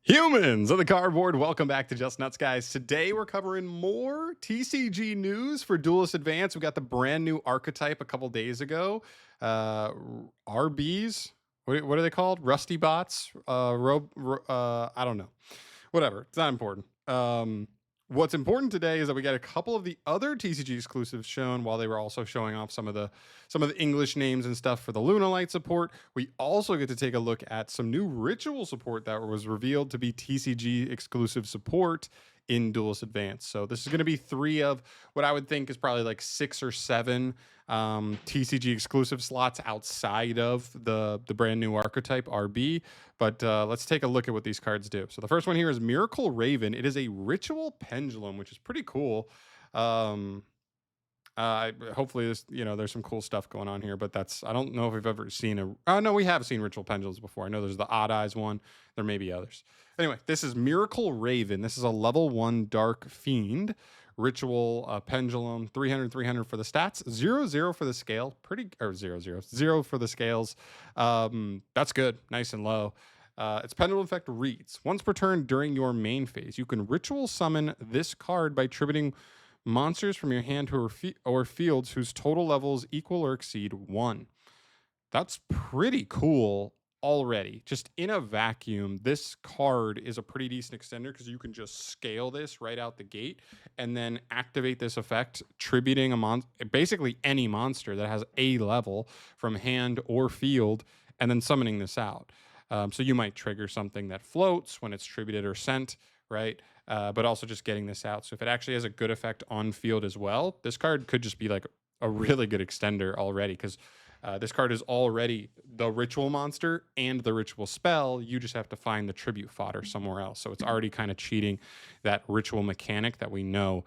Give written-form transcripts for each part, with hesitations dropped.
Humans of the cardboard, welcome back to Just Nuts, guys. Today we're covering more TCG news for Duelist Advance. We got the brand new archetype a couple days ago. RBs, what are they called? Rusty bots? I don't know. Whatever. It's not important. What's important today is that we got a couple of the other TCG exclusives shown while they were also showing off some of the English names and stuff for the Lunalight support. We also get to take a look at some new ritual support that was revealed to be TCG exclusive support in Duelist Advance. So this is going to be 3 of what I would think is probably like 6 or 7 TCG exclusive slots outside of the brand new archetype RB. But let's take a look at what these cards do. So the first one here is Miracle Raven. It is a ritual pendulum, which is pretty cool. Hopefully this, there's some cool stuff going on here, but I don't know if we've ever seen no, we have seen ritual pendulums before. I know there's the Odd Eyes one. There may be others. Anyway, this is Miracle Raven. This is a level 1 Dark Fiend ritual pendulum, 300 for the stats, 0 for the scale, 0 for the scales. That's good, nice and low. Its pendulum effect reads: once per turn during your main phase, you can ritual summon this card by tributing monsters from your hand or fields whose total levels equal or exceed 1. That's pretty cool already. Just in a vacuum, this card is a pretty decent extender because you can just scale this right out the gate and then activate this effect, tributing basically any monster that has a level from hand or field, and then summoning this out. So you might trigger something that floats when it's tributed or sent, right? But also just getting this out. So if it actually has a good effect on field as well, this card could just be like a really good extender already, because this card is already the ritual monster and the ritual spell. You just have to find the tribute fodder somewhere else. So it's already kind of cheating that ritual mechanic that we know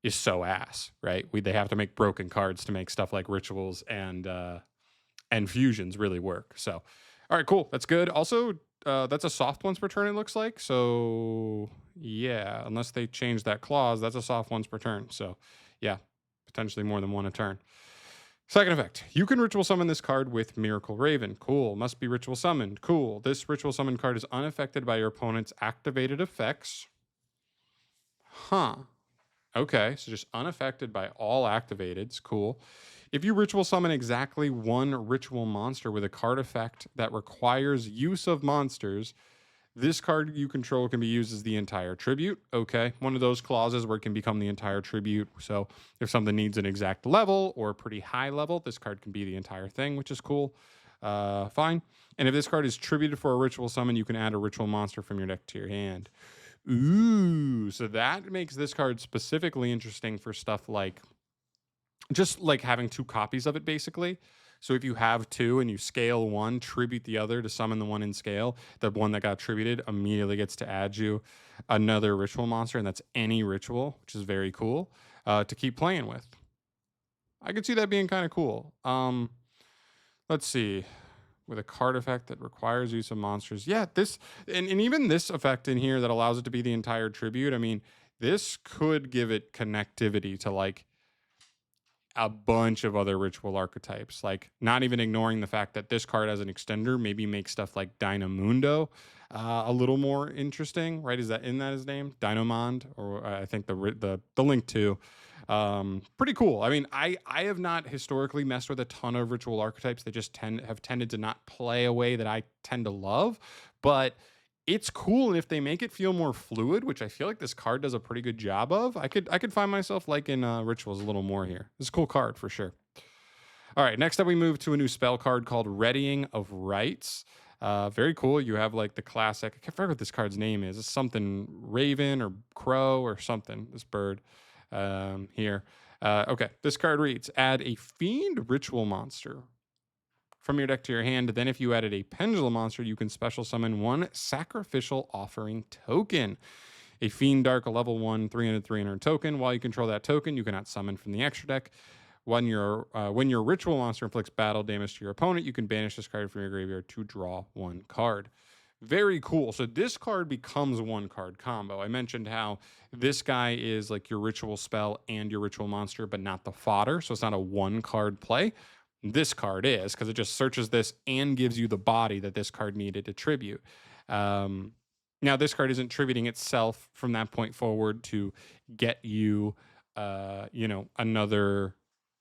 is so ass, right? They have to make broken cards to make stuff like rituals and fusions really work. So, all right, cool. That's good. Also, that's a soft once per turn, it looks like. So yeah, unless they change that clause, that's a soft once per turn. So yeah, potentially more than one a turn. Second effect, you can ritual summon this card with Miracle Raven. Cool. Must be ritual summoned. Cool. This ritual summon card is unaffected by your opponent's activated effects. Huh. Okay, so just unaffected by all activateds. Cool. If you ritual summon exactly one ritual monster with a card effect that requires use of monsters, this card you control can be used as the entire tribute. Okay, one of those clauses where it can become the entire tribute. So if something needs an exact level or a pretty high level, this card can be the entire thing, which is cool. Fine. And if this card is tributed for a ritual summon, you can add a ritual monster from your deck to your hand. Ooh, so that makes this card specifically interesting for stuff like just like having 2 copies of it, basically. So if you have 2 and you scale one, tribute the other to summon the one in scale, the one that got tributed immediately gets to add you another ritual monster, and that's any ritual, which is very cool to keep playing with. I could see that being kind of cool. Let's see. With a card effect that requires use of monsters. Yeah, this and even this effect in here that allows it to be the entire tribute. I mean, this could give it connectivity to like a bunch of other ritual archetypes, like not even ignoring the fact that this card as an extender maybe makes stuff like Dynamundo a little more interesting, right? Is that his name? Dynamond, or I think the link to. Pretty cool. I mean, I have not historically messed with a ton of ritual archetypes. They just have tended to not play a way that I tend to love, but it's cool. And if they make it feel more fluid, which I feel like this card does a pretty good job of, I could find myself liking rituals a little more here. It's a cool card for sure. All right, next up we move to a new spell card called Readying of Rites. Very cool. You have like the classic, I can't remember what this card's name is. It's something Raven or Crow or something, this bird here. Okay, this card reads: add a Fiend ritual monster from your deck to your hand. Then if you added a Pendulum monster, you can special summon 1 Sacrificial Offering token. A Fiend Dark, a level 1, 300 token. While you control that token, you cannot summon from the extra deck. When your ritual monster inflicts battle damage to your opponent, you can banish this card from your graveyard to draw 1 card. Very cool. So this card becomes 1 card combo. I mentioned how this guy is like your ritual spell and your ritual monster, but not the fodder. So it's not a 1 card play. This card is, because it just searches this and gives you the body that this card needed to tribute. Now, this card isn't tributing itself from that point forward to get you, another,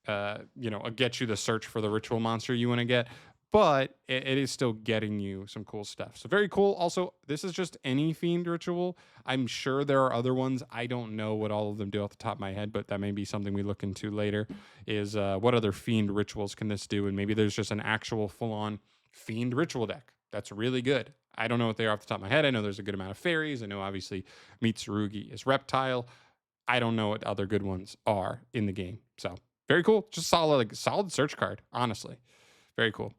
get you the search for the ritual monster you want to get, but it is still getting you some cool stuff. So very cool. Also, this is just any fiend ritual. I'm sure there are other ones. I don't know what all of them do off the top of my head, but that may be something we look into later. Is what other fiend rituals can this do? And maybe there's just an actual full-on fiend ritual deck that's really good. I don't know what they are off the top of my head. I know there's a good amount of fairies. I know obviously Mitsurugi is reptile. I don't know what other good ones are in the game. So very cool. Just solid, solid search card, honestly. Very cool.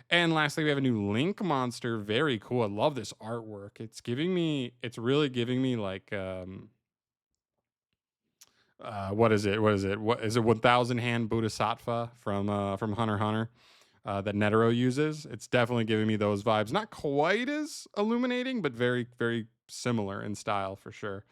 And lastly, we have a new Link monster. Very cool. I love this artwork. It's really giving me like what is it? What is it? 1000 hand Bodhisattva from Hunter x Hunter that Netero uses. It's definitely giving me those vibes. Not quite as illuminating, but very, very similar in style for sure.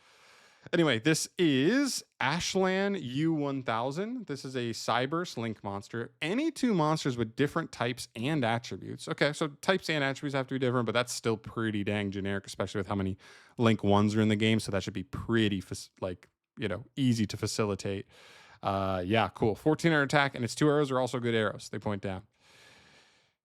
Anyway, this is Ashlan U1000. This is a Cyberse Link monster. Any two monsters with different types and attributes. Okay, so types and attributes have to be different, but that's still pretty dang generic, especially with how many Link 1s are in the game. So that should be pretty, easy to facilitate. Yeah, cool. 1400 attack, and its 2 arrows are also good arrows. They point down.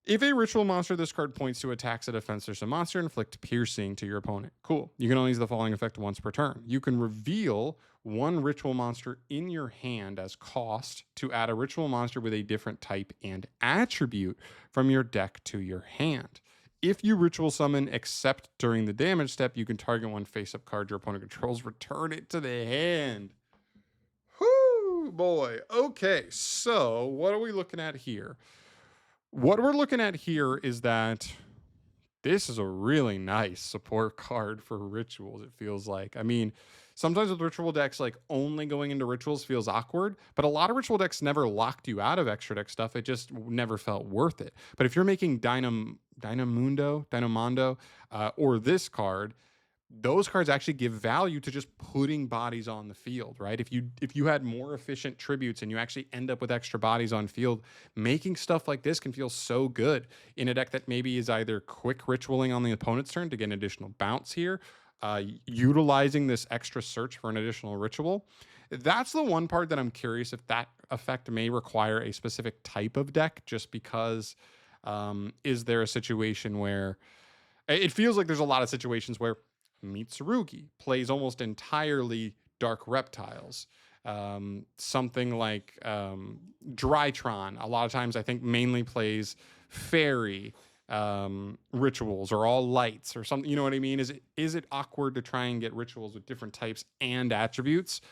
If a ritual monster, this card points to attacks a defenseless monster, inflict piercing to your opponent. Cool. You can only use the following effect once per turn. You can reveal one ritual monster in your hand as cost to add a ritual monster with a different type and attribute from your deck to your hand. If you ritual summon except during the damage step, you can target one face-up card your opponent controls, return it to the hand. Whoo, boy. Okay, so what are we looking at here? What we're looking at here is that this is a really nice support card for rituals, it feels like. I mean, sometimes with ritual decks, like only going into rituals feels awkward, but a lot of ritual decks never locked you out of extra deck stuff. It just never felt worth it. But if you're making Dynamondo, or this card, those cards actually give value to just putting bodies on the field, right? If you had more efficient tributes and you actually end up with extra bodies on field, making stuff like this can feel so good in a deck that maybe is either quick ritualing on the opponent's turn to get an additional bounce here, utilizing this extra search for an additional ritual. That's the one part that I'm curious if that effect may require a specific type of deck, just because is there a situation where it feels like there's a lot of situations where Mitsurugi plays almost entirely dark reptiles. Something like Drytron, a lot of times I think mainly plays fairy rituals, or all lights or something. You know what I mean? Is it awkward to try and get rituals with different types and attributes?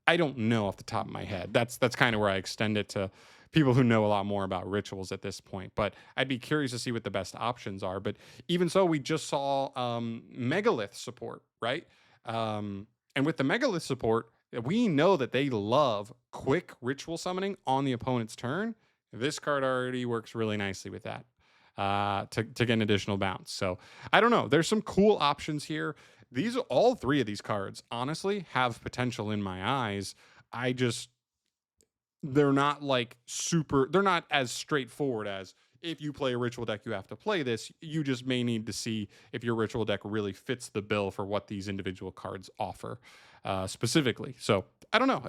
I don't know off the top of my head. That's kind of where I extend it to people who know a lot more about rituals at this point. But I'd be curious to see what the best options are. But even so, we just saw Megalith support, right? And with the Megalith support, we know that they love quick ritual summoning on the opponent's turn. This card already works really nicely with that. To get an additional bounce. So I don't know. There's some cool options here. All 3 of these cards, honestly, have potential in my eyes. They're not they're not as straightforward as if you play a ritual deck, you have to play this. You just may need to see if your ritual deck really fits the bill for what these individual cards offer specifically. So I don't know.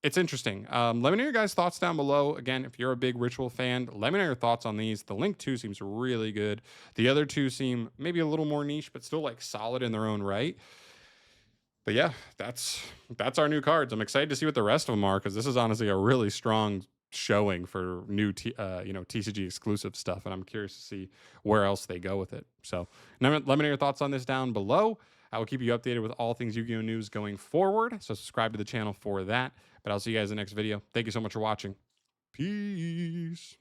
It's interesting. Let me know your guys' thoughts down below. Again, if you're a big ritual fan, let me know your thoughts on these. The Link 2 seems really good. The other 2 seem maybe a little more niche, but still solid in their own right. But yeah, that's our new cards. I'm excited to see what the rest of them are, because this is honestly a really strong showing for new TCG exclusive stuff, and I'm curious to see where else they go with it. So let me know your thoughts on this down below. I will keep you updated with all things Yu-Gi-Oh news going forward, so subscribe to the channel for that. But I'll see you guys in the next video. Thank you so much for watching. Peace.